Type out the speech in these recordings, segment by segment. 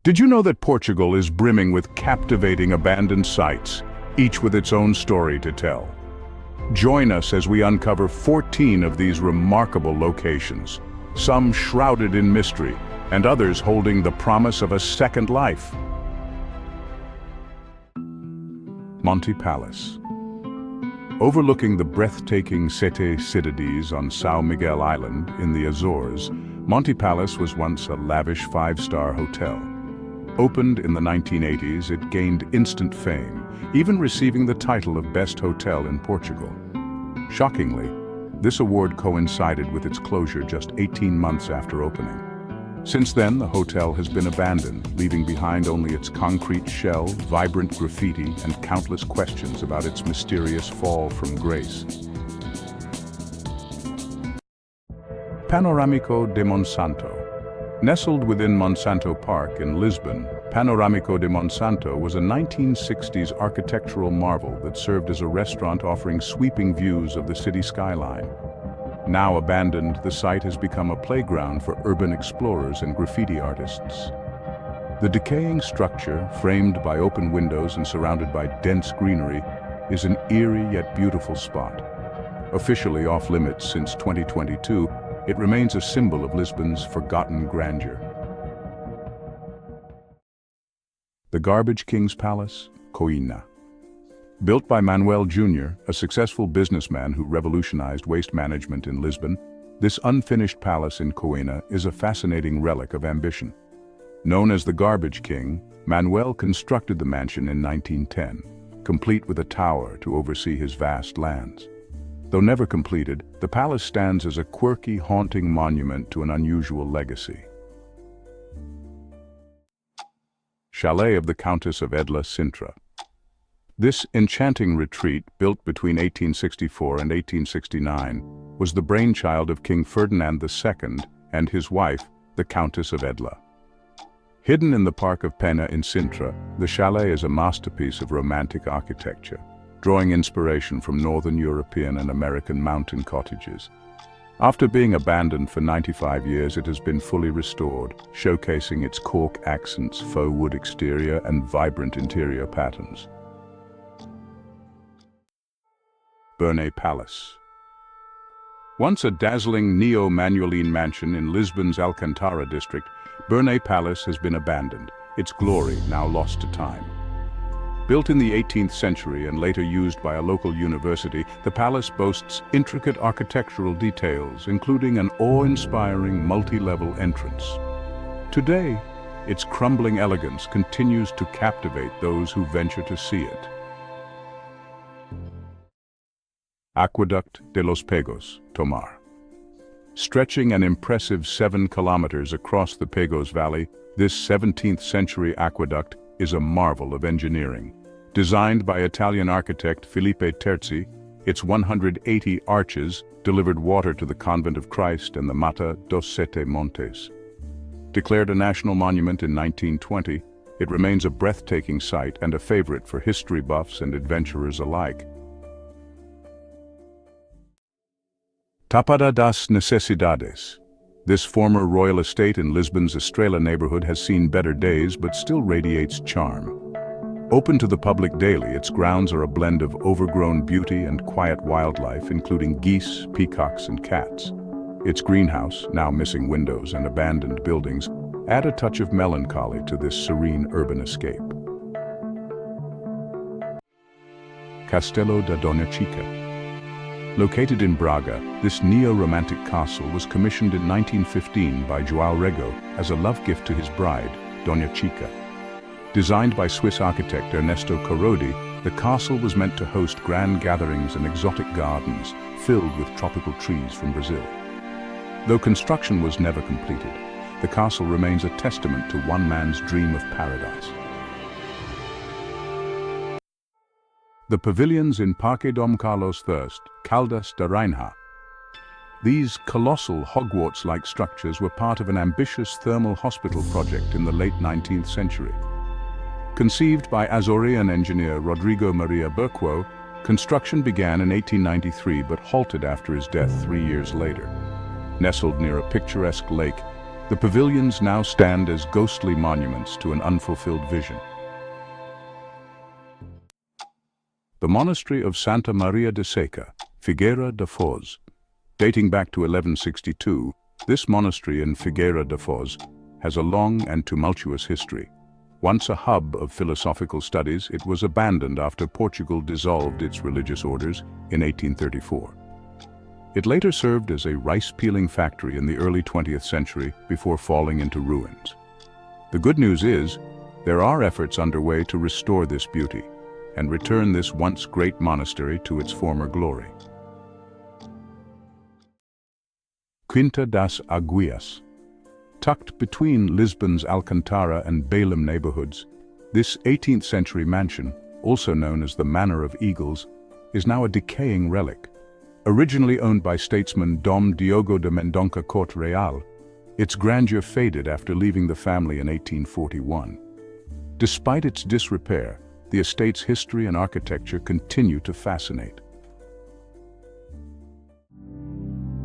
Did you know that Portugal is brimming with captivating abandoned sites, each with its own story to tell? Join us as we uncover 14 of these remarkable locations, some shrouded in mystery, and others holding the promise of a second life. Monte Palace. Overlooking the breathtaking Sete Cidades on São Miguel Island in the Azores, Monte Palace was once a lavish five-star hotel. Opened in the 1980s, it gained instant fame, even receiving the title of Best Hotel in Portugal. Shockingly, this award coincided with its closure just 18 months after opening. Since then, the hotel has been abandoned, leaving behind only its concrete shell, vibrant graffiti, and countless questions about its mysterious fall from grace. Panorâmico de Monsanto. Nestled within Monsanto Park in Lisbon, Panorâmico de Monsanto was a 1960s architectural marvel that served as a restaurant offering sweeping views of the city skyline. Now abandoned, the site has become a playground for urban explorers and graffiti artists. The decaying structure, framed by open windows and surrounded by dense greenery, is an eerie yet beautiful spot. Officially off-limits since 2022, it remains a symbol of Lisbon's forgotten grandeur. The Garbage King's Palace, Coimbra. Built by Manuel Jr., a successful businessman who revolutionized waste management in Lisbon, this unfinished palace in Coimbra is a fascinating relic of ambition. Known as the Garbage King, Manuel constructed the mansion in 1910, complete with a tower to oversee his vast lands. Though never completed, the palace stands as a quirky, haunting monument to an unusual legacy. Chalet of the Countess of Edla Sintra. This enchanting retreat, built between 1864 and 1869, was the brainchild of King Ferdinand II and his wife, the Countess of Edla. Hidden in the Park of Pena in Sintra, the chalet is a masterpiece of romantic architecture, drawing inspiration from Northern European and American mountain cottages. After being abandoned for 95 years, it has been fully restored, showcasing its cork accents, faux wood exterior, and vibrant interior patterns. Bernay Palace. Once a dazzling neo-Manueline mansion in Lisbon's Alcantara district, Bernay Palace has been abandoned, its glory now lost to time. Built in the 18th century and later used by a local university, the palace boasts intricate architectural details, including an awe-inspiring multi-level entrance. Today, its crumbling elegance continues to captivate those who venture to see it. Aqueduct de los Pegos, Tomar. Stretching an impressive 7 kilometers across the Pegos Valley, this 17th century aqueduct is a marvel of engineering. Designed by Italian architect Filippo Terzi, its 180 arches delivered water to the Convent of Christ and the Mata dos Sete Montes. Declared a national monument in 1920, it remains a breathtaking sight and a favorite for history buffs and adventurers alike. Tapada das Necesidades. This former royal estate in Lisbon's Estrela neighborhood has seen better days but still radiates charm. Open to the public daily, its grounds are a blend of overgrown beauty and quiet wildlife, including geese, peacocks, and cats. Its greenhouse, now missing windows and abandoned buildings, add a touch of melancholy to this serene urban escape. Castelo da Dona Chica. Located in Braga, this neo-romantic castle was commissioned in 1915 by João Rego as a love gift to his bride, Dona Chica. Designed by Swiss architect Ernesto Corrodi, the castle was meant to host grand gatherings and exotic gardens filled with tropical trees from Brazil. Though construction was never completed, the castle remains a testament to one man's dream of paradise. The pavilions in Parque Dom Carlos I, Caldas da Rainha. These colossal Hogwarts-like structures were part of an ambitious thermal hospital project in the late 19th century. Conceived by Azorean engineer Rodrigo Maria Berquo, construction began in 1893 but halted after his death 3 years later. Nestled near a picturesque lake, The pavilions now stand as ghostly monuments to an unfulfilled vision. The monastery of Santa Maria de Seca, Figueira da Foz. Dating back to 1162, this monastery in Figueira da Foz has a long and tumultuous history. Once a hub of philosophical studies, it was abandoned after Portugal dissolved its religious orders in 1834. It later served as a rice-peeling factory in the early 20th century before falling into ruins. The good news is, there are efforts underway to restore this beauty and return this once great monastery to its former glory. Quinta das Aguias. Tucked between Lisbon's Alcantara and Belém neighborhoods, this 18th century mansion, also known as the Manor of Eagles, is now a decaying relic. Originally owned by statesman Dom Diogo de Mendonça Corte Real, its grandeur faded after leaving the family in 1841. Despite its disrepair, the estate's history and architecture continue to fascinate.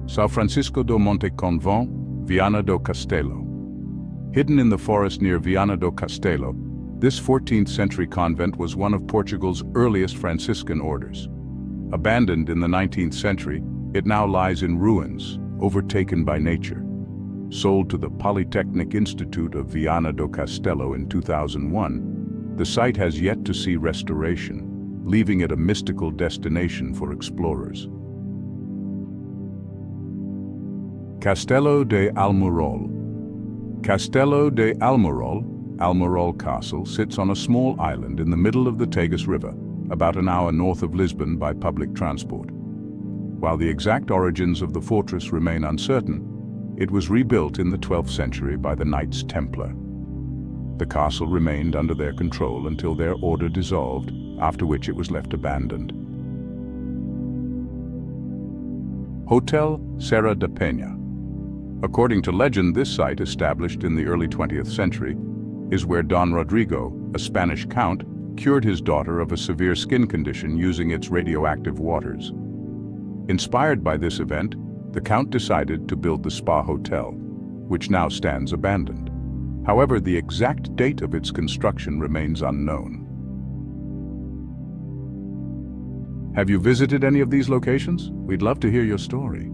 São Francisco do Monte Convent, Viana do Castelo. Hidden in the forest near Viana do Castelo, this 14th century convent was one of Portugal's earliest Franciscan orders. Abandoned in the 19th century, it now lies in ruins, overtaken by nature. Sold to the Polytechnic Institute of Viana do Castelo in 2001, the site has yet to see restoration, leaving it a mystical destination for explorers. Castelo de Almorol. Castelo de Almorol, Almorol Castle, sits on a small island in the middle of the Tagus River, about an hour north of Lisbon by public transport. While the exact origins of the fortress remain uncertain, it was rebuilt in the 12th century by the Knights Templar. The castle remained under their control until their order dissolved, after which it was left abandoned. Hotel Serra da Penha. According to legend, this site, established in the early 20th century, is where Don Rodrigo, a Spanish count, cured his daughter of a severe skin condition using its radioactive waters. Inspired by this event, the count decided to build the spa hotel, which now stands abandoned. However, the exact date of its construction remains unknown. Have you visited any of these locations? We'd love to hear your story.